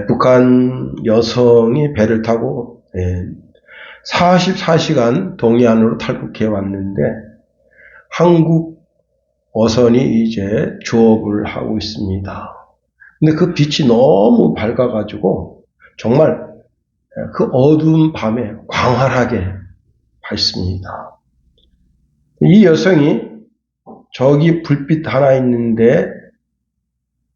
북한 여성이 배를 타고 44시간 동해안으로 탈북해 왔는데 한국 어선이 이제 조업을 하고 있습니다. 근데 그 빛이 너무 밝아가지고 정말 그 어두운 밤에 광활하게 밝습니다. 이 여성이 저기 불빛 하나 있는데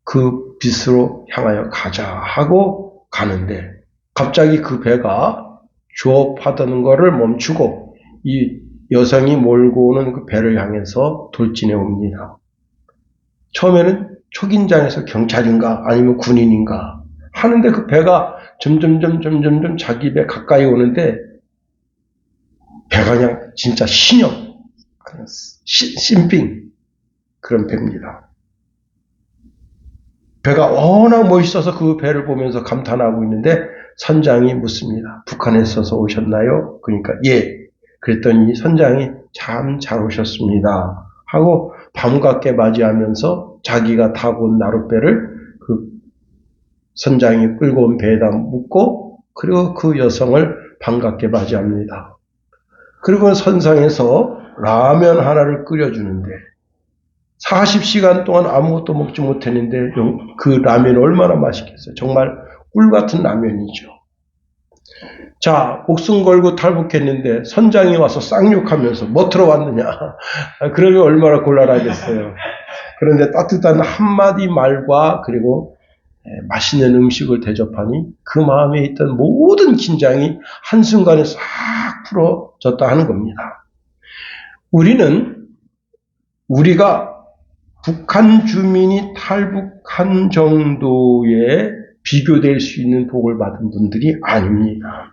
그 빛으로 향하여 가자 하고 가는데 갑자기 그 배가 조업하던 거를 멈추고 이 여성이 몰고 오는 그 배를 향해서 돌진해 옵니다. 처음에는 초긴장에서 경찰인가 아니면 군인인가 하는데 그 배가 점점 자기 배 가까이 오는데 배가 그냥 진짜 신형, 신빙 그런 배입니다. 배가 워낙 멋있어서 그 배를 보면서 감탄하고 있는데 선장이 묻습니다. 북한에서 오셨나요? 그러니까 예. 그랬더니 선장이 참 잘 오셨습니다 하고 반갑게 맞이하면서 자기가 타고 온 나룻배를 그 선장이 끌고 온 배에다 묻고 그리고 그 여성을 반갑게 맞이합니다. 그리고 선상에서 라면 하나를 끓여주는데 40시간 동안 아무것도 먹지 못했는데 그 라면이 얼마나 맛있겠어요. 정말 꿀같은 라면이죠. 자, 목숨 걸고 탈북했는데 선장이 와서 쌍욕하면서 뭐 들어왔느냐. 그러면 얼마나 곤란하겠어요. 그런데 따뜻한 한마디 말과 그리고 맛있는 음식을 대접하니 그 마음에 있던 모든 긴장이 한순간에 싹 풀어졌다 하는 겁니다. 우리가 북한 주민이 탈북한 정도의 비교될 수 있는 복을 받은 분들이 아닙니다.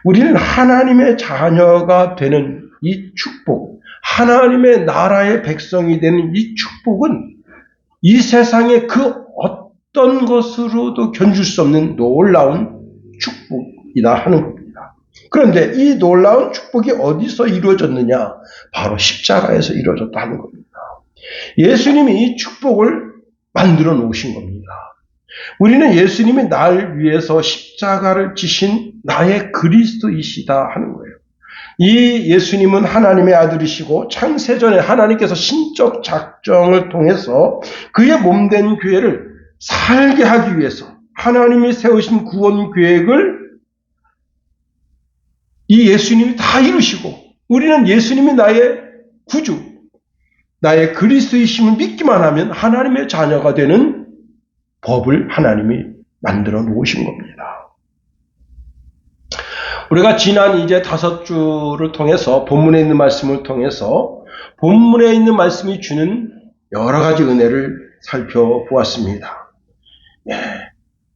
우리는 하나님의 자녀가 되는 이 축복, 하나님의 나라의 백성이 되는 이 축복은 이 세상의 그 어떤 것으로도 견줄 수 없는 놀라운 축복이다 하는 겁니다. 그런데 이 놀라운 축복이 어디서 이루어졌느냐? 바로 십자가에서 이루어졌다 하는 겁니다. 예수님이 이 축복을 만들어 놓으신 겁니다. 우리는 예수님이 날 위해서 십자가를 지신 나의 그리스도이시다 하는 거예요. 이 예수님은 하나님의 아들이시고 창세전에 하나님께서 신적 작정을 통해서 그의 몸된 교회를 살게 하기 위해서 하나님이 세우신 구원 계획을 이 예수님이 다 이루시고 우리는 예수님이 나의 구주, 나의 그리스도이심을 믿기만 하면 하나님의 자녀가 되는 법을 하나님이 만들어 놓으신 겁니다. 우리가 지난 이제 5주를 통해서 본문에 있는 말씀을 통해서 본문에 있는 말씀이 주는 여러 가지 은혜를 살펴보았습니다.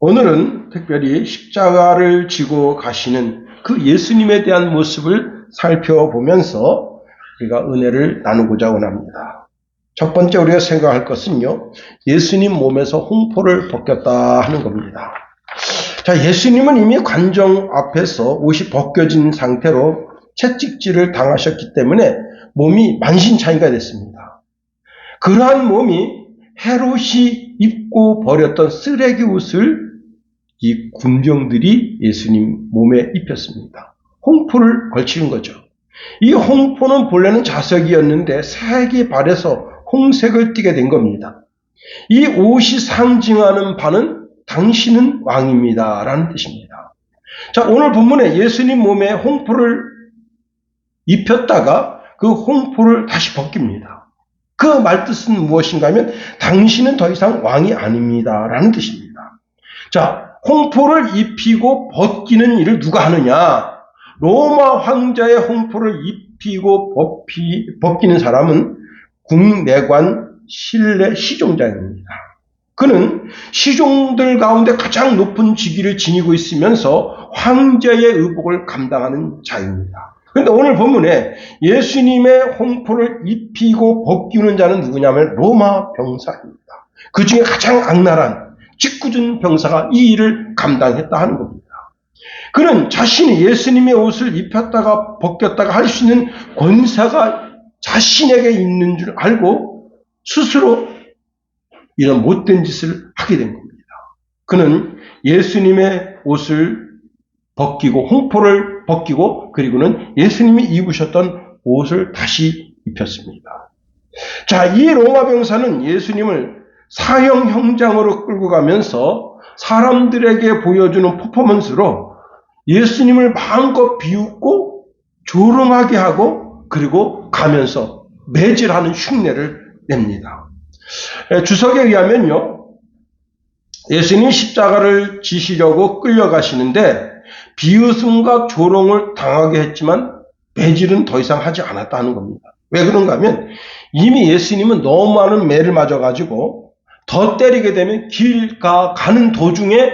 오늘은 특별히 십자가를 지고 가시는 그 예수님에 대한 모습을 살펴보면서 우리가 은혜를 나누고자 원합니다. 첫 번째 우리가 생각할 것은요, 예수님 몸에서 홍포를 벗겼다 하는 겁니다. 자, 예수님은 이미 관정 앞에서 옷이 벗겨진 상태로 채찍질을 당하셨기 때문에 몸이 만신창이가 됐습니다. 그러한 몸이 헤롯이 입고 버렸던 쓰레기 옷을 이 군병들이 예수님 몸에 입혔습니다. 홍포를 걸치는 거죠. 이 홍포는 본래는 자석이었는데 색이 발해서 홍색을 띠게 된 겁니다. 이 옷이 상징하는 바는 당신은 왕입니다 라는 뜻입니다. 자, 오늘 본문에 예수님 몸에 홍포를 입혔다가 그 홍포를 다시 벗깁니다. 그 말뜻은 무엇인가 하면 당신은 더 이상 왕이 아닙니다 라는 뜻입니다. 자, 홍포를 입히고 벗기는 일을 누가 하느냐? 로마 황자의 홍포를 입히고 벗기는 사람은 국내관 실내 시종장입니다. 그는 시종들 가운데 가장 높은 직위를 지니고 있으면서 황제의 의복을 감당하는 자입니다. 그런데 오늘 본문에 예수님의 홍포를 입히고 벗기는 자는 누구냐면 로마 병사입니다. 그 중에 가장 악랄한 짓궂은 병사가 이 일을 감당했다 하는 겁니다. 그는 자신이 예수님의 옷을 입혔다가 벗겼다가 할 수 있는 권세가 자신에게 있는 줄 알고 스스로 이런 못된 짓을 하게 된 겁니다. 그는 예수님의 옷을 벗기고 홍포를 벗기고 그리고는 예수님이 입으셨던 옷을 다시 입혔습니다. 자, 이 로마 병사는 예수님을 사형 현장으로 끌고 가면서 사람들에게 보여주는 퍼포먼스로 예수님을 마음껏 비웃고 조롱하게 하고 그리고 가면서 매질하는 흉내를 냅니다. 주석에 의하면요, 예수님이 십자가를 지시려고 끌려가시는데 비웃음과 조롱을 당하게 했지만 매질은 더 이상 하지 않았다는 겁니다. 왜 그런가 하면 이미 예수님은 너무 많은 매를 맞아가지고 더 때리게 되면 가는 도중에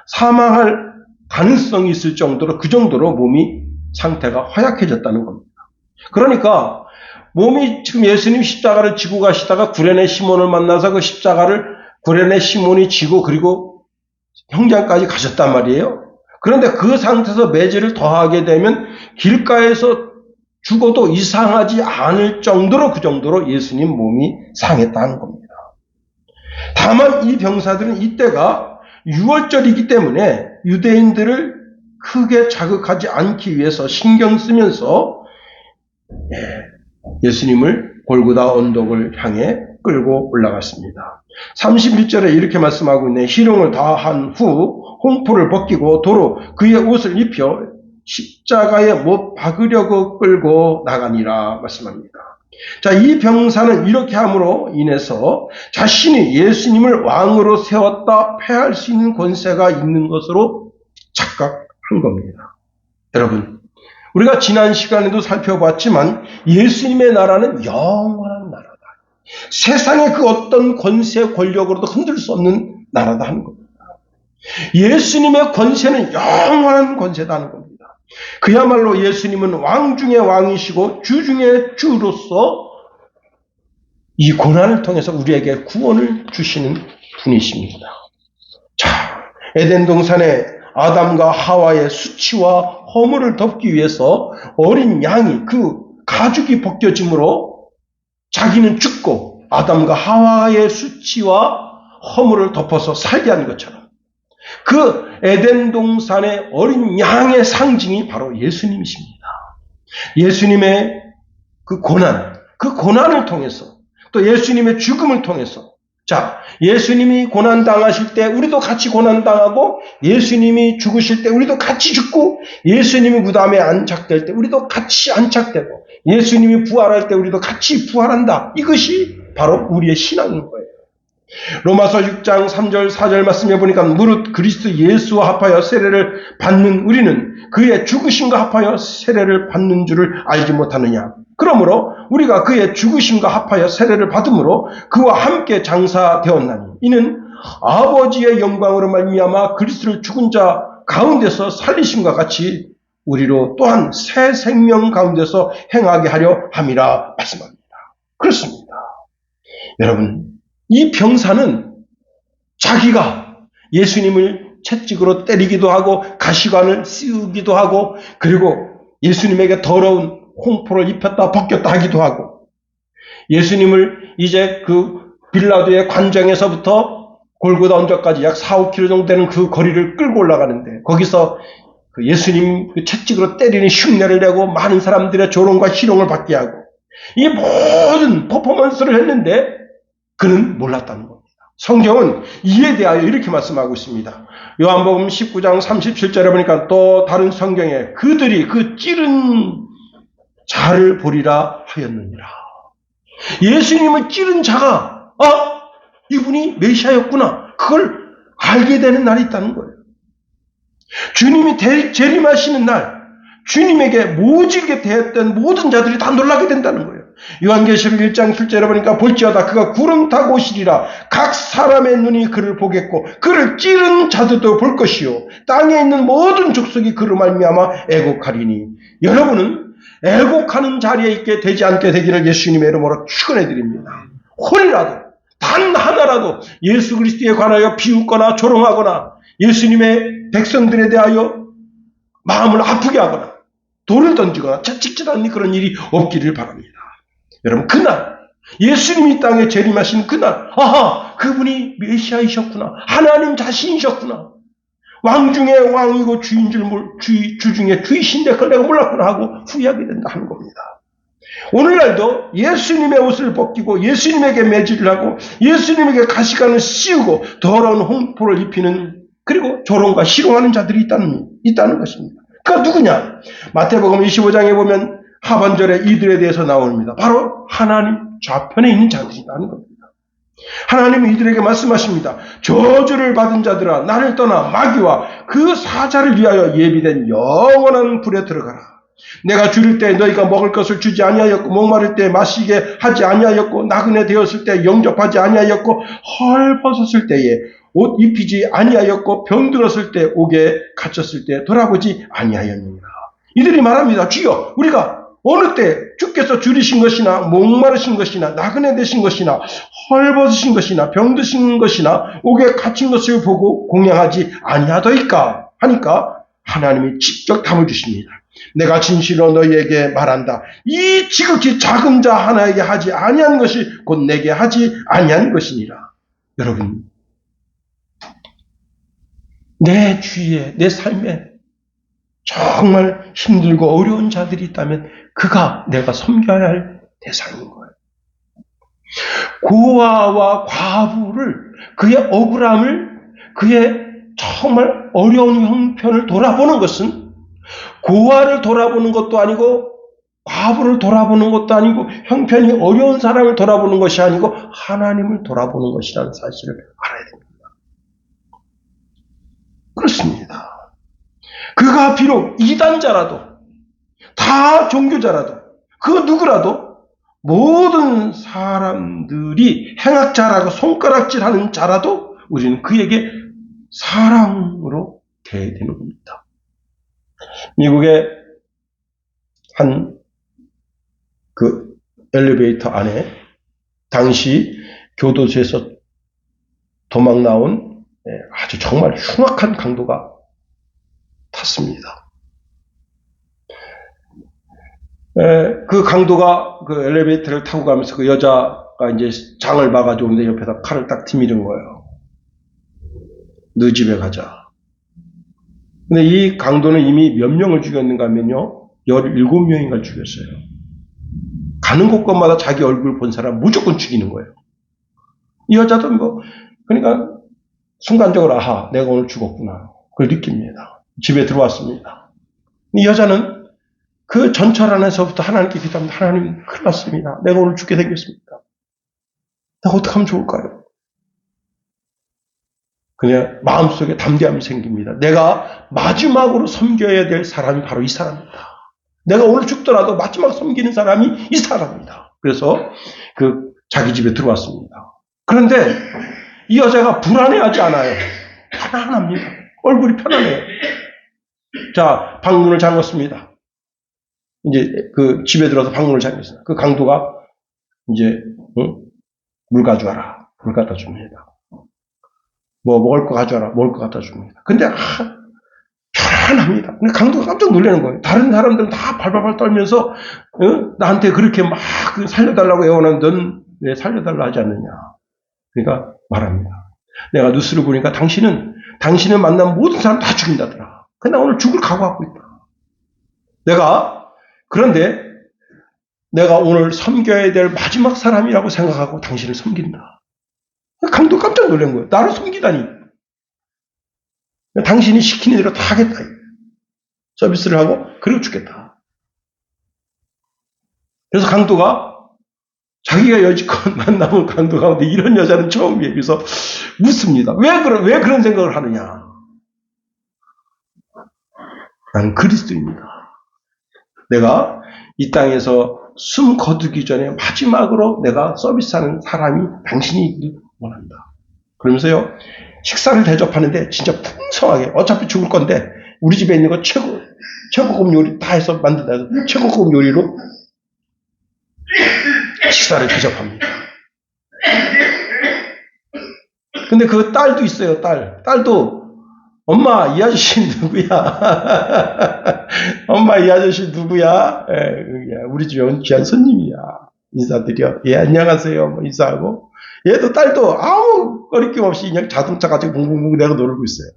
사망할 가능성이 있을 정도로 그 정도로 몸이 상태가 허약해졌다는 겁니다. 그러니까 몸이 지금 예수님 십자가를 지고 가시다가 구레네 시몬을 만나서 그 십자가를 구레네 시몬이 지고 그리고 형장까지 가셨단 말이에요. 그런데 그 상태에서 매질을 더하게 되면 길가에서 죽어도 이상하지 않을 정도로 그 정도로 예수님 몸이 상했다는 겁니다. 다만 이 병사들은 이때가 6월절이기 때문에 유대인들을 크게 자극하지 않기 위해서 신경 쓰면서 예수님을 골고다 언덕을 향해 끌고 올라갔습니다. 31절에 이렇게 말씀하고 있네. 희롱을 다한 후 홍포를 벗기고 도로 그의 옷을 입혀 십자가에 못 박으려고 끌고 나가니라 말씀합니다. 자, 이 병사는 이렇게 함으로 인해서 자신이 예수님을 왕으로 세웠다 패할 수 있는 권세가 있는 것으로 착각한 겁니다. 여러분, 우리가 지난 시간에도 살펴봤지만 예수님의 나라는 영원한 나라다. 세상의 그 어떤 권세 권력으로도 흔들 수 없는 나라다 하는 겁니다. 예수님의 권세는 영원한 권세다는 겁니다. 그야말로 예수님은 왕 중의 왕이시고 주 중의 주로서 이 고난을 통해서 우리에게 구원을 주시는 분이십니다. 자, 에덴 동산에 아담과 하와의 수치와 허물을 덮기 위해서 어린 양이 그 가죽이 벗겨짐으로 자기는 죽고 아담과 하와의 수치와 허물을 덮어서 살게 한 것처럼 그 에덴 동산의 어린 양의 상징이 바로 예수님이십니다. 예수님의 그 고난을 통해서 또 예수님의 죽음을 통해서 자, 예수님이 고난당하실 때 우리도 같이 고난당하고 예수님이 죽으실 때 우리도 같이 죽고 예수님이 무덤에 안착될 때 우리도 같이 안착되고 예수님이 부활할 때 우리도 같이 부활한다. 이것이 바로 우리의 신앙인 거예요. 로마서 6장 3절 4절 말씀해 보니까 무릇 그리스도 예수와 합하여 세례를 받는 우리는 그의 죽으심과 합하여 세례를 받는 줄을 알지 못하느냐. 그러므로 우리가 그의 죽으심과 합하여 세례를 받음으로 그와 함께 장사되었나니 이는 아버지의 영광으로 말미암아 그리스도를 죽은 자 가운데서 살리심과 같이 우리로 또한 새 생명 가운데서 행하게 하려 함이라 말씀합니다. 그렇습니다. 여러분, 이 병사는 자기가 예수님을 채찍으로 때리기도 하고 가시관을 씌우기도 하고 그리고 예수님에게 더러운 홍포를 입혔다 벗겼다 하기도 하고 예수님을 이제 그 빌라도의 관장에서부터 골고다 언덕까지 약 4-5km 정도 되는 그 거리를 끌고 올라가는데 거기서 그 예수님 그 채찍으로 때리는 흉내를 내고 많은 사람들의 조롱과 희롱을 받게 하고 이 모든 퍼포먼스를 했는데 그는 몰랐다는 겁니다. 성경은 이에 대하여 이렇게 말씀하고 있습니다. 요한복음 19장 37절에 보니까 또 다른 성경에 그들이 그 찌른 자를 보리라 하였느니라. 예수님을 찌른 자가 이분이 메시아였구나. 그걸 알게 되는 날이 있다는 거예요. 주님이 재림하시는 날 주님에게 모질게 대했던 모든 자들이 다 놀라게 된다는 거예요. 요한계시록 1장 7절에 보니까 볼지어다 그가 구름 타고 오시리라. 각 사람의 눈이 그를 보겠고 그를 찌른 자들도 볼 것이요 땅에 있는 모든 족속이 그로 말미암아 애곡하리니. 여러분은 애곡하는 자리에 있게 되지 않게 되기를 예수님의 이름으로 축원해 드립니다. 혼이라도 단 하나라도 예수 그리스도에 관하여 비웃거나 조롱하거나 예수님의 백성들에 대하여 마음을 아프게 하거나 돌을 던지거나 채찍질하는 그런 일이 없기를 바랍니다. 여러분, 그날 예수님이 이 땅에 재림하신 그날, 아하, 그분이 메시아이셨구나. 하나님 자신이셨구나. 왕 중에 왕이고 주인 주 중에 주이신데 그걸 내가 몰랐구나 하고 후회하게 된다 하는 겁니다. 오늘날도 예수님의 옷을 벗기고 예수님에게 매질을 하고 예수님에게 가시관을 씌우고 더러운 홍포를 입히는, 그리고 조롱과 희롱하는 자들이 있다는 것입니다. 그가 누구냐? 마태복음 25장에 보면 하반절에 이들에 대해서 나옵니다. 바로 하나님 좌편에 있는 자들이라는 겁니다. 하나님은 이들에게 말씀하십니다. 저주를 받은 자들아, 나를 떠나 마귀와 그 사자를 위하여 예비된 영원한 불에 들어가라. 내가 줄일 때 너희가 먹을 것을 주지 아니하였고, 목마를 때 마시게 하지 아니하였고, 나그네 되었을 때 영접하지 아니하였고, 헐벗었을 때에 옷 입히지 아니하였고, 병들었을 때 옥에 갇혔을 때 돌아보지 아니하였느니라. 이들이 말합니다. 주여, 우리가 어느 때 주께서 줄이신 것이나 목마르신 것이나 나그네 되신 것이나 헐벗으신 것이나 병드신 것이나 옥에 갇힌 것을 보고 공양하지 아니하더이까 하니까 하나님이 직접 답을 주십니다. 내가 진실로 너희에게 말한다. 이 지극히 작은 자 하나에게 하지 아니한 것이 곧 내게 하지 아니한 것이니라. 여러분, 내 주위에, 내 삶에 정말 힘들고 어려운 자들이 있다면 그가 내가 섬겨야 할 대상인 거예요. 고아와 과부를, 그의 억울함을, 그의 정말 어려운 형편을 돌아보는 것은 고아를 돌아보는 것도 아니고 과부를 돌아보는 것도 아니고 형편이 어려운 사람을 돌아보는 것이 아니고 하나님을 돌아보는 것이라는 사실을 알아야 됩니다. 그렇습니다. 그가 비록 이단자라도, 다 종교자라도, 그 누구라도, 모든 사람들이 행악자라고 손가락질하는 자라도 우리는 그에게 사랑으로 대해야 되는 겁니다. 미국의 한 그 엘리베이터 안에 당시 교도소에서 도망 나온 아주 정말 흉악한 강도가 탔습니다. 그 강도가 그 엘리베이터를 타고 가면서 그 여자가 이제 장을 봐가지고 오는데 옆에다 칼을 딱 디미는 거예요. 너 집에 가자. 근데 이 강도는 이미 몇 명을 죽였는가 하면요, 17명인가 죽였어요. 가는 곳곳마다 자기 얼굴 본 사람 무조건 죽이는 거예요. 이 여자도 그러니까 순간적으로 아하, 내가 오늘 죽었구나. 그걸 느낍니다. 집에 들어왔습니다. 이 여자는 그 전철 안에서부터 하나님께 기도합니다. 하나님, 큰일 났습니다. 내가 오늘 죽게 생겼습니다. 내가 어떻게 하면 좋을까요? 그냥 마음속에 담대함이 생깁니다. 내가 마지막으로 섬겨야 될 사람이 바로 이 사람입니다. 내가 오늘 죽더라도 마지막 섬기는 사람이 이 사람입니다. 그래서 자기 집에 들어왔습니다. 그런데 이 여자가 불안해하지 않아요. 편안합니다. 얼굴이 편안해요. 자, 방문을 잠궜습니다. 이제 그 집에 들어서 방문을 잠궜어요. 그 강도가 이제 물 가져와라. 물 갖다 줍니다. 뭐 먹을 거 가져와라. 먹을 거 갖다 줍니다. 근데 편안합니다. 근데 강도가 깜짝 놀라는 거예요. 다른 사람들은 다 발발발 떨면서 나한테 그렇게 막 살려달라고 애원하는데 넌 왜 살려달라 하지 않느냐. 그러니까 말합니다. 내가 뉴스를 보니까 당신은 만난 모든 사람 다 죽인다더라. 근데 나 오늘 죽을 각오하고 있다. 그런데 내가 오늘 섬겨야 될 마지막 사람이라고 생각하고 당신을 섬긴다. 강도 깜짝 놀란 거예요. 나를 섬기다니. 당신이 시키는 대로 다 하겠다. 서비스를 하고 그리고 죽겠다. 그래서 강도가 자기가 여지껏 만나본 강도 가운데 이런 여자는 처음이에요. 그래서 묻습니다. 왜 그런 생각을 하느냐? 나는 그리스도입니다. 내가 이 땅에서 숨 거두기 전에 마지막으로 내가 서비스하는 사람이 당신이길 원한다. 그러면서요, 식사를 대접하는데 진짜 풍성하게, 어차피 죽을 건데 우리 집에 있는 거 최고급 요리 다 해서 만든다 해서 최고급 요리로 식사를 대접합니다. 근데 그 딸도 있어요. 딸도 엄마, 이 아저씨 누구야? 엄마, 이 아저씨 누구야? 우리 집에 온 귀한 손님이야. 인사드려. 예, 안녕하세요. 뭐 인사하고. 얘도 딸도 아무 거리낌 없이 그냥 자동차 가지고 붕붕붕 내고 놀고 있어요.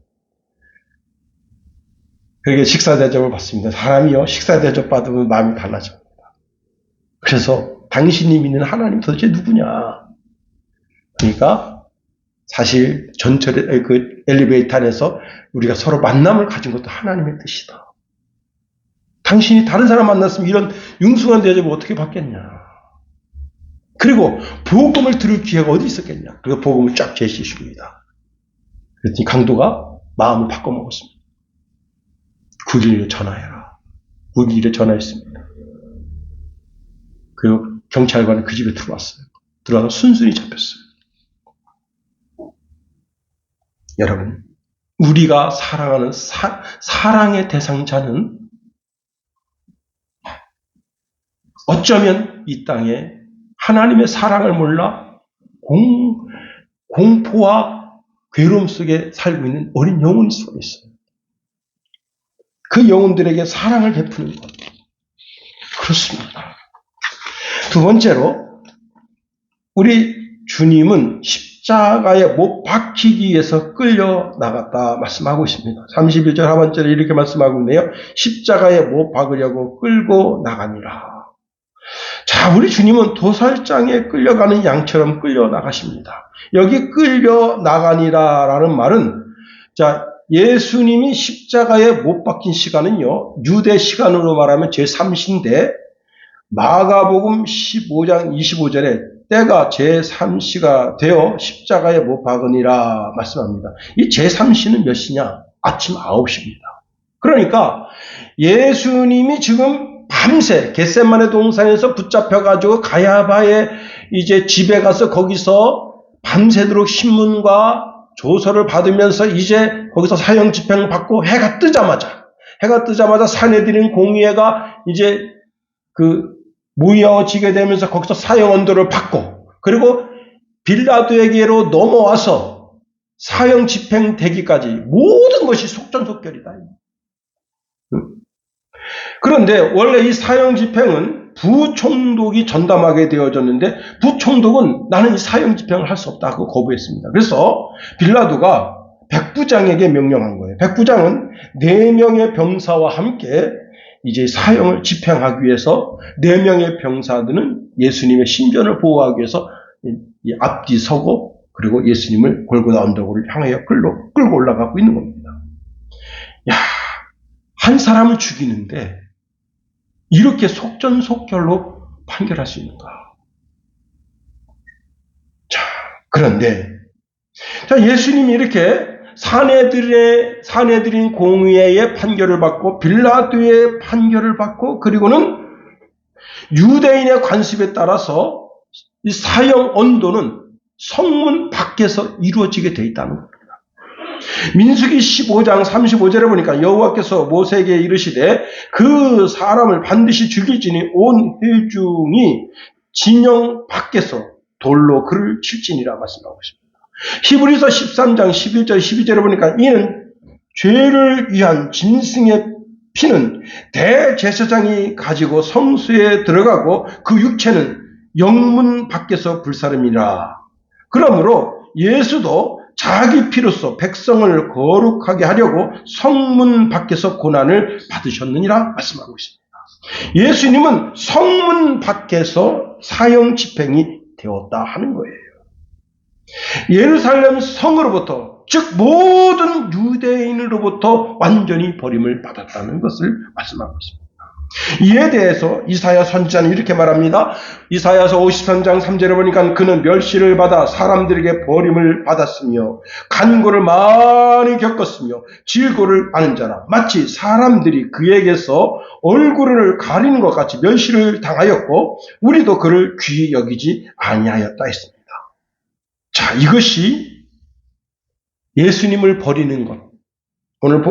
그게 식사 대접을 받습니다. 사람이요, 식사 대접 받으면 마음이 달라집니다. 그래서 당신이 믿는 하나님 도대체 누구냐? 그러니까 사실 전철의 그 엘리베이터 안에서 우리가 서로 만남을 가진 것도 하나님의 뜻이다. 당신이 다른 사람 만났으면 이런 융숭한 대접을 어떻게 받겠냐? 그리고 복음을 들을 기회가 어디 있었겠냐? 그래서 복음을 쫙 제시해 줍니다. 그랬더니 강도가 마음을 바꿔먹었습니다. 911에 전화해라. 911에 전화했습니다. 그리고 경찰관이 그 집에 들어왔어요. 들어와서 순순히 잡혔어요. 여러분, 우리가 사랑하는 사랑의 대상자는 어쩌면 이 땅에 하나님의 사랑을 몰라 공포와 괴로움 속에 살고 있는 어린 영혼일 수가 있어요. 그 영혼들에게 사랑을 베푸는 것. 그렇습니다. 두 번째로 우리 주님은 십자가에 못 박히기 위해서 끌려 나갔다 말씀하고 있습니다. 31절 하반절에 이렇게 말씀하고 있네요. 십자가에 못 박으려고 끌고 나가니라. 자, 우리 주님은 도살장에 끌려가는 양처럼 끌려 나가십니다. 여기 끌려 나가니라라는 말은, 자, 예수님이 십자가에 못 박힌 시간은요, 유대 시간으로 말하면 제3시인데, 마가복음 15장 25절에 때가 제3시가 되어 십자가에 못 박으니라 말씀합니다. 이 제3시는 몇 시냐? 아침 9시입니다. 그러니까 예수님이 지금 밤새 겟세마네 동산에서 붙잡혀가지고 가야바의 이제 집에 가서 거기서 밤새도록 신문과 조서를 받으면서 이제 거기서 사형 집행 받고 해가 뜨자마자 사내들인 공의회가 이제 모여지게 되면서 거기서 사형 언도를 받고, 그리고 빌라도에게로 넘어와서 사형 집행되기까지 모든 것이 속전속결이다. 그런데 원래 이 사형 집행은 부총독이 전담하게 되어졌는데, 부총독은 나는 이 사형 집행을 할 수 없다고 거부했습니다. 그래서 빌라도가 백부장에게 명령한 거예요. 백부장은 4명의 병사와 함께 이제 사형을 집행하기 위해서 4명의 병사들은 예수님의 신변을 보호하기 위해서 앞뒤 서고, 그리고 예수님을 골고다 언덕을 향하여 끌고 올라가고 있는 겁니다. 야, 한 사람을 죽이는데 이렇게 속전속결로 판결할 수 있는가? 자, 그런데 예수님이 이렇게 사내들인 공의회의 판결을 받고 빌라도의 판결을 받고, 그리고는 유대인의 관습에 따라서 이 사형 언도는 성문 밖에서 이루어지게 되어 있다는 겁니다. 민수기 15장 35절에 보니까 여호와께서 모세에게 이르시되 그 사람을 반드시 죽일지니 온 회중이 진영 밖에서 돌로 그를 칠지니라 말씀하고 있습니다. 히브리서 13장 11절 12절에 보니까 이는 죄를 위한 짐승의 피는 대제사장이 가지고 성소에 들어가고 그 육체는 영문 밖에서 불사름이라. 그러므로 예수도 자기 피로써 백성을 거룩하게 하려고 성문 밖에서 고난을 받으셨느니라 말씀하고 있습니다. 예수님은 성문 밖에서 사형 집행이 되었다 하는 거예요. 예루살렘 성으로부터, 즉 모든 유대인으로부터 완전히 버림을 받았다는 것을 말씀하고 있습니다. 이에 대해서 이사야 선지자는 이렇게 말합니다. 이사야서 53장 3절에 보니까 그는 멸시를 받아 사람들에게 버림을 받았으며 간고를 많이 겪었으며 질고를 아는 자라. 마치 사람들이 그에게서 얼굴을 가리는 것 같이 멸시를 당하였고 우리도 그를 귀히 여기지 아니하였다 했습니다. 자, 이것이 예수님을 버리는 것. 오늘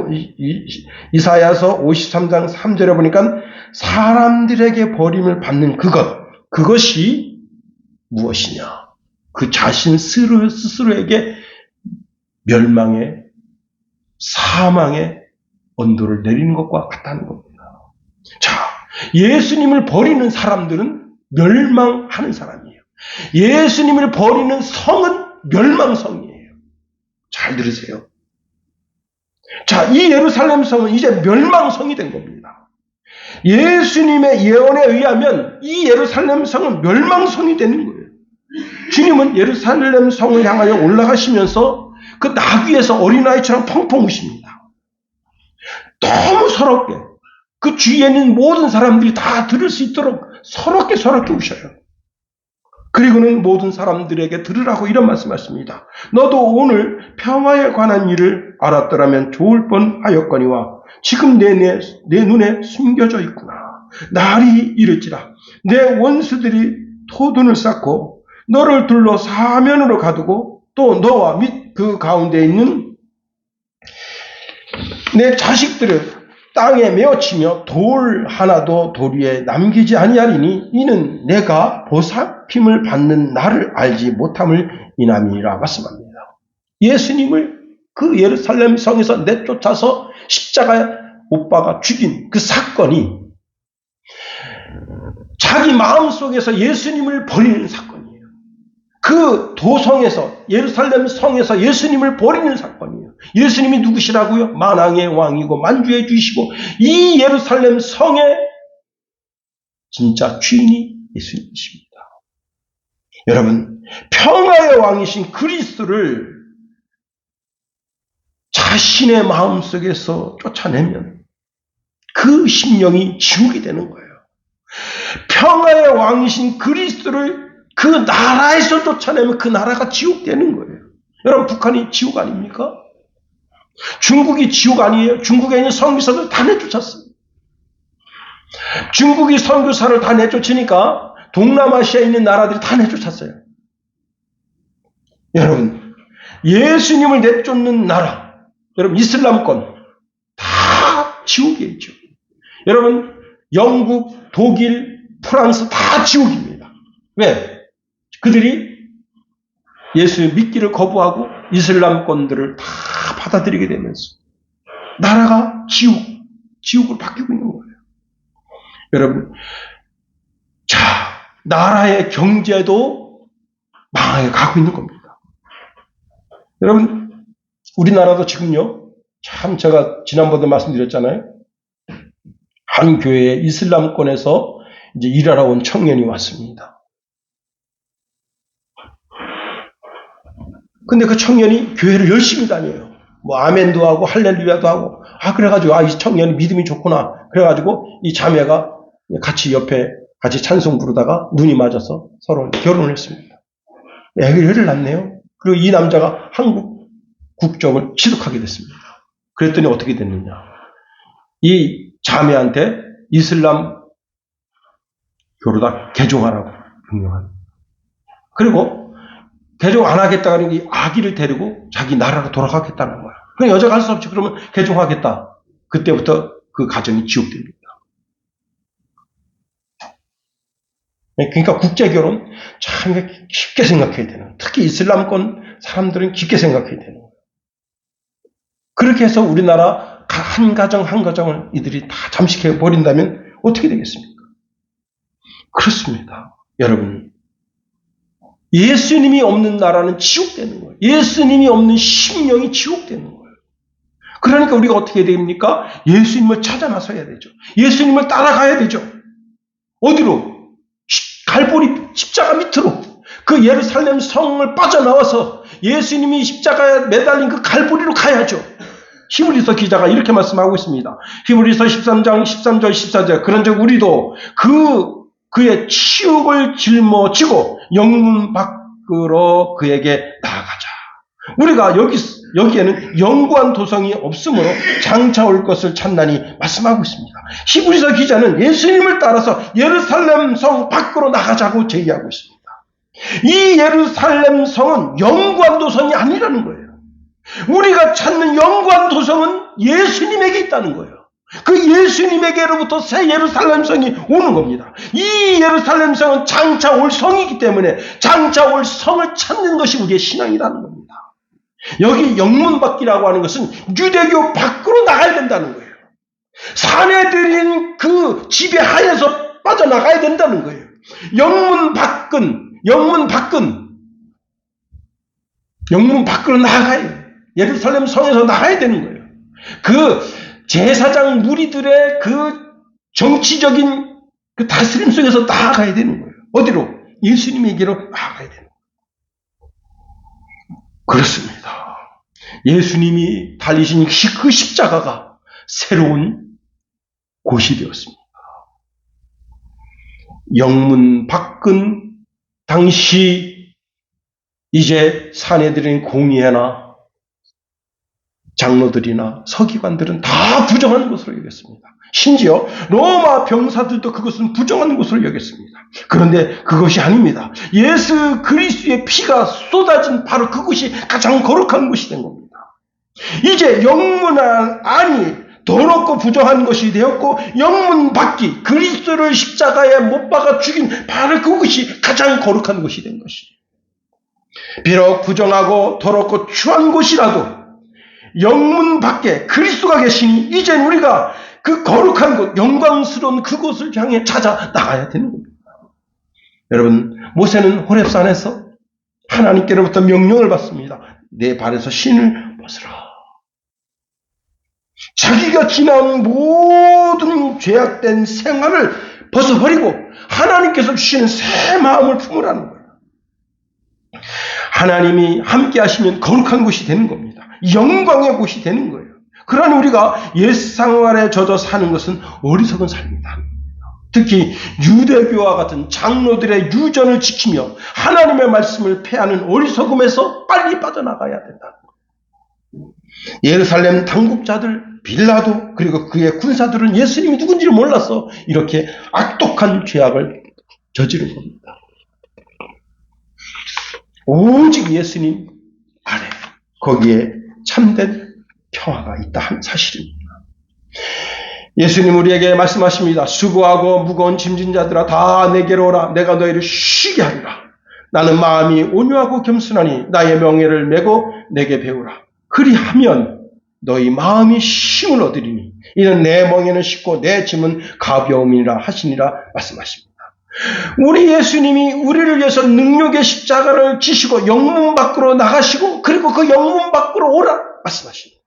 이사야서 53장 3절에 보니까 사람들에게 버림을 받는 그것이 무엇이냐? 그 자신 스스로에게 멸망의, 사망의 언도를 내리는 것과 같다는 겁니다. 자, 예수님을 버리는 사람들은 멸망하는 사람이에요. 예수님을 버리는 성은 멸망성이에요. 잘 들으세요. 자, 이 예루살렘 성은 이제 멸망성이 된 겁니다. 예수님의 예언에 의하면 이 예루살렘 성은 멸망성이 되는 거예요. 주님은 예루살렘 성을 향하여 올라가시면서 그 나귀에서 어린아이처럼 펑펑 우십니다. 너무 서럽게 그 주위에 있는 모든 사람들이 다 들을 수 있도록 서럽게 우셔요. 그리고는 모든 사람들에게 들으라고 이런 말씀하십니다. 너도 오늘 평화에 관한 일을 알았더라면 좋을 뻔하였거니와 지금 내 눈에 숨겨져 있구나. 날이 이를지라 내 원수들이 토둔을 쌓고 너를 둘러 사면으로 가두고 또 너와 및 그 가운데 있는 내 자식들을 땅에 메어치며 돌 하나도 돌 위에 남기지 아니하리니 이는 내가 보살핌을 받는 나를 알지 못함을 인함이라 말씀합니다. 예수님을 그 예루살렘 성에서 내쫓아서 십자가에 못 박아 죽인 그 사건이 자기 마음속에서 예수님을 버리는 사건이에요. 그 도성에서 예루살렘 성에서 예수님을 버리는 사건이에요. 예수님이 누구시라고요? 만왕의 왕이고 만주의 주이시고 이 예루살렘 성의 진짜 주인이 예수님이십니다. 여러분, 평화의 왕이신 그리스도를 자신의 마음속에서 쫓아내면 그 심령이 지옥이 되는 거예요. 평화의 왕이신 그리스도를 그 나라에서 쫓아내면 그 나라가 지옥 되는 거예요. 여러분, 북한이 지옥 아닙니까? 중국이 지옥 아니에요? 중국에 있는 선교사들 다 내쫓았어요. 중국이 선교사를 다 내쫓으니까 동남아시아에 있는 나라들이 다 내쫓았어요. 여러분, 예수님을 내쫓는 나라, 여러분 이슬람권 다 지옥이에요. 지옥. 여러분, 영국, 독일, 프랑스 다 지옥입니다. 왜? 그들이 예수의 믿기를 거부하고 이슬람권들을 다 받아들이게 되면서 나라가 지옥으로 바뀌고 있는 거예요. 여러분, 자, 나라의 경제도 망하게 가고 있는 겁니다. 여러분, 우리나라도 지금요, 참 제가 지난번에 말씀드렸잖아요. 한 교회에 이슬람권에서 이제 일하러 온 청년이 왔습니다. 근데 그 청년이 교회를 열심히 다녀요. 뭐 아멘도 하고 할렐루야도 하고 그래가지고 이 청년이 믿음이 좋구나. 그래가지고 이 자매가 같이 옆에 같이 찬송 부르다가 눈이 맞아서 서로 결혼을 했습니다. 애를 낳네요. 그리고 이 남자가 한국 국적을 취득하게 됐습니다. 그랬더니 어떻게 됐느냐. 이 자매한테 이슬람 교로다 개종하라고 명령합니다. 그리고 개종 안 하겠다는 이 아기를 데리고 자기 나라로 돌아가겠다는 거야. 그럼 여자가 할 수 없지. 그러면 개종하겠다. 그때부터 그 가정이 지옥됩니다. 그러니까 국제결혼 참 깊게 생각해야 되는, 특히 이슬람권 사람들은 깊게 생각해야 되는 거예요. 그렇게 해서 우리나라 한 가정 한 가정을 이들이 다 잠식해 버린다면 어떻게 되겠습니까? 그렇습니다. 여러분, 예수님이 없는 나라는 지옥되는 거예요. 예수님이 없는 심령이 지옥되는 거예요. 그러니까 우리가 어떻게 해야 됩니까? 예수님을 찾아 나서야 되죠. 예수님을 따라가야 되죠. 어디로? 갈보리 십자가 밑으로. 그 예루살렘 성을 빠져나와서 예수님이 십자가에 매달린 그 갈보리로 가야죠. 히브리서 기자가 이렇게 말씀하고 있습니다. 히브리서 13장 13절 14절 그런즉 우리도 그의 치욕을 짊어지고 영문 밖으로 그에게 나아가자. 우리가 여기에는 영구한 도성이 없으므로 장차 올 것을 찾나니 말씀하고 있습니다. 히브리서 기자는 예수님을 따라서 예루살렘 성 밖으로 나가자고 제의하고 있습니다. 이 예루살렘 성은 영구한 도성이 아니라는 거예요. 우리가 찾는 영구한 도성은 예수님에게 있다는 거예요. 그 예수님에게로부터 새 예루살렘 성이 오는 겁니다. 이 예루살렘 성은 장차 올 성이기 때문에 장차 올 성을 찾는 것이 우리의 신앙이라는 겁니다. 여기 영문밖이라고 하는 것은 유대교 밖으로 나가야 된다는 거예요. 사내들인 그 지배 하에서 빠져나가야 된다는 거예요. 영문 밖으로 나가요. 예루살렘 성에서 나가야 되는 거예요. 그 제사장 무리들의 그 정치적인 그 다스림 속에서 나아가야 되는 거예요. 어디로? 예수님에게로 나아가야 되는 거예요. 그렇습니다. 예수님이 달리신 그 십자가가 새로운 곳이 되었습니다. 영문 밖은 당시 이제 사내들인 공의회나 장로들이나 서기관들은 다 부정한 것으로 여겼습니다. 심지어 로마 병사들도 그것은 부정한 것으로 여겼습니다. 그런데 그것이 아닙니다. 예수 그리스도의 피가 쏟아진 바로 그것이 가장 거룩한 것이 된 겁니다. 이제 영문 안이 더럽고 부정한 것이 되었고 영문 밖이 그리스도를 십자가에 못 박아 죽인 바로 그것이 가장 거룩한 것이 된 것이에요. 비록 부정하고 더럽고 추한 곳이라도 영문 밖에 그리스도가 계시니 이젠 우리가 그 거룩한 곳, 영광스러운 그곳을 향해 찾아 나가야 되는 겁니다. 여러분, 모세는 호렙산에서 하나님께로부터 명령을 받습니다. 내 발에서 신을 벗으라. 자기가 지난 모든 죄악된 생활을 벗어버리고 하나님께서 주시는 새 마음을 품으라는 거예요. 하나님이 함께 하시면 거룩한 곳이 되는 겁니다. 영광의 곳이 되는 거예요. 그러니 우리가 옛생활에 젖어 사는 것은 어리석은 삶이다. 특히 유대교와 같은 장로들의 유전을 지키며 하나님의 말씀을 폐하는 어리석음에서 빨리 빠져나가야 된다. 예루살렘 당국자들, 빌라도 그리고 그의 군사들은 예수님이 누군지를 몰라서 이렇게 악독한 죄악을 저지른 겁니다. 오직 예수님 안에 거기에 참된 평화가 있다 하는 사실입니다. 예수님 우리에게 말씀하십니다. 수고하고 무거운 짐진 자들아 다 내게로 오라. 내가 너희를 쉬게 하리라. 나는 마음이 온유하고 겸손하니 나의 명예를 메고 내게 배우라. 그리하면 너희 마음이 쉼을 얻으리니 이는 내 멍에는 쉽고 내 짐은 가벼움이라 하시니라 말씀하십니다. 우리 예수님이 우리를 위해서 능력의 십자가를 지시고 영문 밖으로 나가시고 그리고 그 영문 밖으로 오라 말씀하십니다.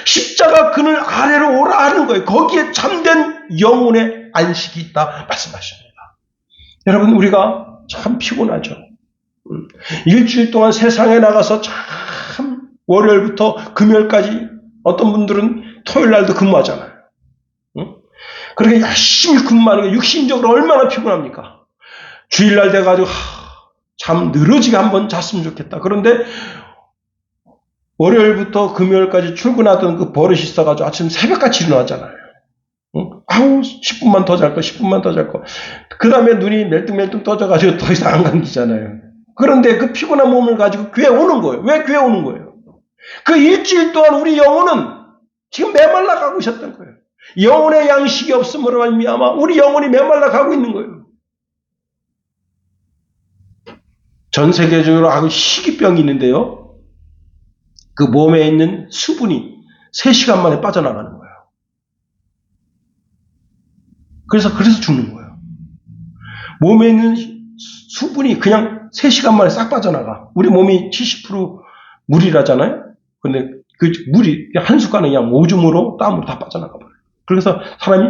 십자가 그늘 아래로 오라 하는 거예요. 거기에 참된 영혼의 안식이 있다 말씀하십니다. 여러분 우리가 참 피곤하죠. 일주일 동안 세상에 나가서 참 월요일부터 금요일까지 어떤 분들은 토요일 날도 근무하잖아요. 그렇게 열심히 근무하는 게 육신적으로 얼마나 피곤합니까? 주일날 돼가지고 참 늘어지게 한번 잤으면 좋겠다. 그런데 월요일부터 금요일까지 출근하던 그 버릇이 있어가지고 아침 새벽같이 일어나잖아요. 아우 10분만 더 잘 거, 10분만 더 잘 거. 그 다음에 눈이 멜뚱멜뚱 떠져가지고 더 이상 안 감기잖아요. 그런데 그 피곤한 몸을 가지고 교회 오는 거예요. 왜 교회 오는 거예요? 그 일주일 동안 우리 영혼은 지금 메말라 가고 있었던 거예요. 영혼의 양식이 없음으로 말미암아 우리 영혼이 메말라 가고 있는 거예요. 전 세계적으로 아주 희귀병이 있는데요. 그 몸에 있는 수분이 3시간 만에 빠져나가는 거예요. 그래서 죽는 거예요. 몸에 있는 수분이 그냥 3시간 만에 싹 빠져나가. 우리 몸이 70% 물이라잖아요. 근데 그 물이 한 숟갈은 그냥 오줌으로 땀으로 다 빠져나가 버려요. 그래서 사람이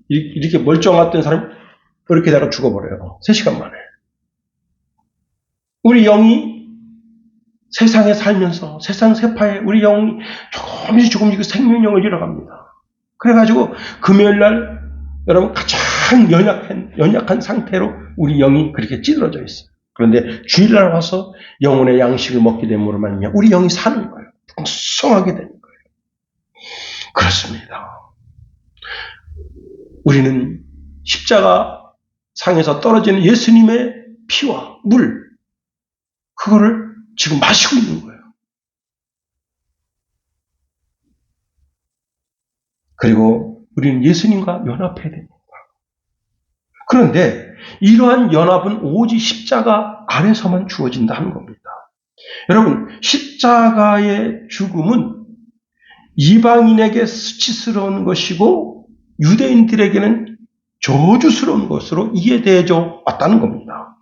이렇게 멀쩡했던 사람이 이렇게 다가 죽어버려요. 3시간 만에. 우리 영이 세상에 살면서 세상 세파에 우리 영이 조금씩 그 생명력을 잃어갑니다. 그래가지고 금요일날 여러분 가장 연약한 상태로 우리 영이 그렇게 찌들어져 있어요. 그런데 주일날 와서 영혼의 양식을 먹게 됨으로 말미암아 우리 영이 사는 거예요. 풍성하게 되는 거예요. 그렇습니다. 우리는 십자가 상에서 떨어지는 예수님의 피와 물 그거를 지금 마시고 있는 거예요. 그리고 우리는 예수님과 연합해야 됩니다. 그런데 이러한 연합은 오직 십자가 아래서만 주어진다 하는 겁니다. 여러분, 십자가의 죽음은 이방인에게 수치스러운 것이고 유대인들에게는 저주스러운 것으로 이해되어져 왔다는 겁니다.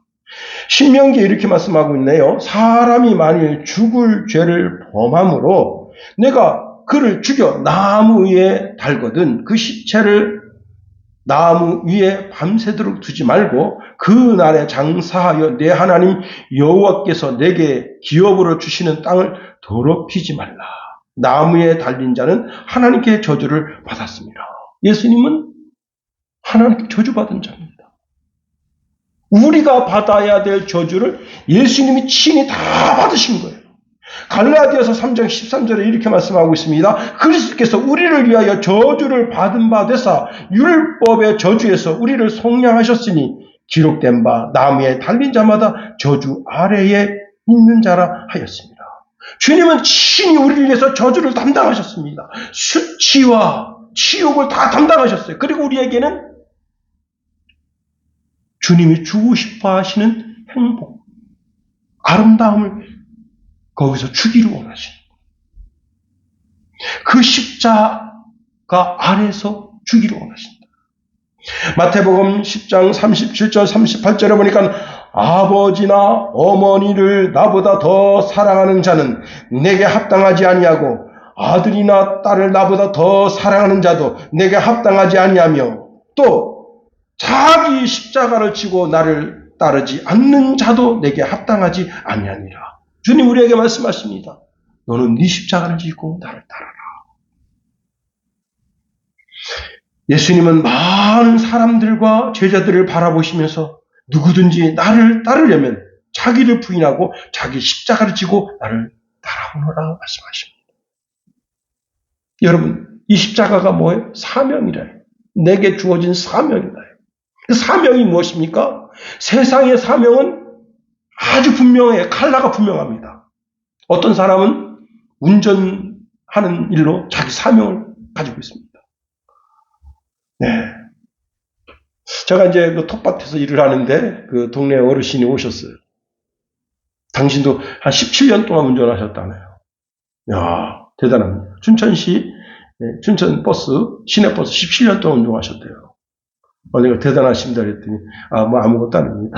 신명기에 이렇게 말씀하고 있네요. 사람이 만일 죽을 죄를 범함으로 내가 그를 죽여 나무 위에 달거든 그 시체를 나무 위에 밤새도록 두지 말고 그 날에 장사하여 내 하나님 여호와께서 내게 기업으로 주시는 땅을 더럽히지 말라. 나무에 달린 자는 하나님께 저주를 받았습니다. 예수님은 하나님께 저주받은 자입니다. 우리가 받아야 될 저주를 예수님이 친히 다 받으신 거예요. 갈라디아서 3장 13절에 이렇게 말씀하고 있습니다. 그리스도께서 우리를 위하여 저주를 받은 바 되사 율법의 저주에서 우리를 속량하셨으니 기록된 바 나무에 달린 자마다 저주 아래에 있는 자라 하였습니다. 주님은 친히 우리를 위해서 저주를 담당하셨습니다. 수치와 치욕을 다 담당하셨어요. 그리고 우리에게는 주님이 주고 싶어 하시는 행복, 아름다움을 거기서 주기를 원하시는 그 십자가 안에서 주기를 원하신다. 마태복음 10장 37절 38절에 보니까 아버지나 어머니를 나보다 더 사랑하는 자는 내게 합당하지 아니하고 아들이나 딸을 나보다 더 사랑하는 자도 내게 합당하지 아니하며 또 자기 십자가를 지고 나를 따르지 않는 자도 내게 합당하지 아니하니라. 주님 우리에게 말씀하십니다. 너는 네 십자가를 지고 나를 따라라. 예수님은 많은 사람들과 제자들을 바라보시면서 누구든지 나를 따르려면 자기를 부인하고 자기 십자가를 지고 나를 따라오너라 말씀하십니다. 여러분, 이 십자가가 뭐예요? 사명이래요. 내게 주어진 사명이다. 그 사명이 무엇입니까? 세상의 사명은 아주 분명해요. 칼라가 분명합니다. 어떤 사람은 운전하는 일로 자기 사명을 가지고 있습니다. 네. 제가 이제 그 텃밭에서 일을 하는데 그 동네 어르신이 오셨어요. 당신도 한 17년 동안 운전하셨다네요. 이야, 대단합니다. 춘천시, 춘천 버스, 시내버스 17년 동안 운전하셨대요. 내가 대단하십니다 그랬더니, 뭐 아무것도 아닙니다.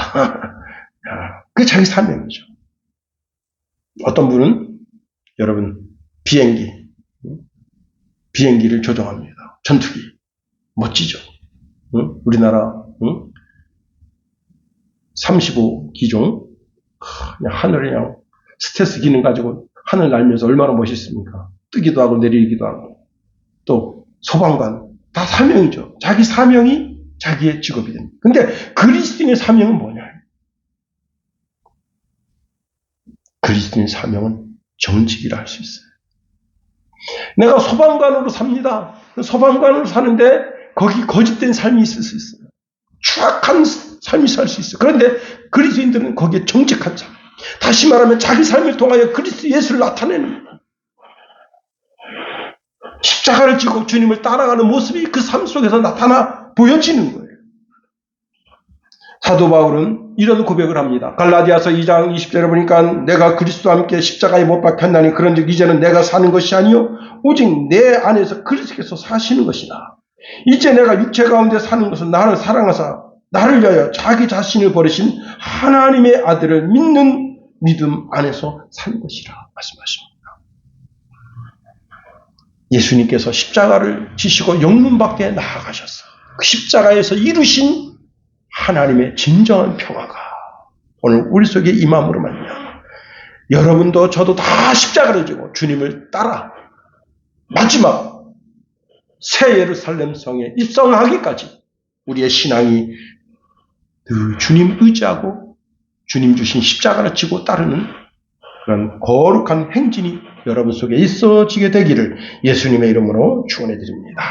그게 자기 사명이죠. 어떤 분은, 여러분, 비행기를 조종합니다. 전투기. 멋지죠. 응? 우리나라 35기종 그냥 하늘에 그냥 스텔스 기능 가지고 하늘 날면서 얼마나 멋있습니까? 뜨기도 하고 내리기도 하고 또 소방관 다 사명이죠. 자기 사명이 자기의 직업이 됩니다. 근데 그리스도인의 사명은 뭐냐? 그리스도인의 사명은 정직이라 할 수 있어요. 내가 소방관으로 삽니다. 소방관으로 사는데 거기 거짓된 삶이 있을 수 있어요. 추악한 삶이 살 수 있어요. 그런데 그리스도인들은 거기에 정직한 삶. 다시 말하면 자기 삶을 통하여 그리스도 예수를 나타내는 거예요. 십자가를 지고 주님을 따라가는 모습이 그 삶 속에서 나타나 보여지는 거예요. 사도 바울은 이런 고백을 합니다. 갈라디아서 2장 20절에 보니까 내가 그리스도와 함께 십자가에 못 박혔나니 그런즉 이제는 내가 사는 것이 아니요 오직 내 안에서 그리스도께서 사시는 것이다. 이제 내가 육체 가운데 사는 것은 나를 사랑하사 나를 위하여 자기 자신을 버리신 하나님의 아들을 믿는 믿음 안에서 사는 것이라 말씀하십니다. 예수님께서 십자가를 지시고 영문 밖에 나아가셨어. 그 십자가에서 이루신 하나님의 진정한 평화가 오늘 우리 속에 임함으로 말미암아 여러분도 저도 다 십자가를 지고 주님을 따라 마지막 새 예루살렘 성에 입성하기까지 우리의 신앙이 그 주님 의지하고 주님 주신 십자가를 지고 따르는 그런 거룩한 행진이 여러분 속에 있어지게 되기를 예수님의 이름으로 축원해 드립니다.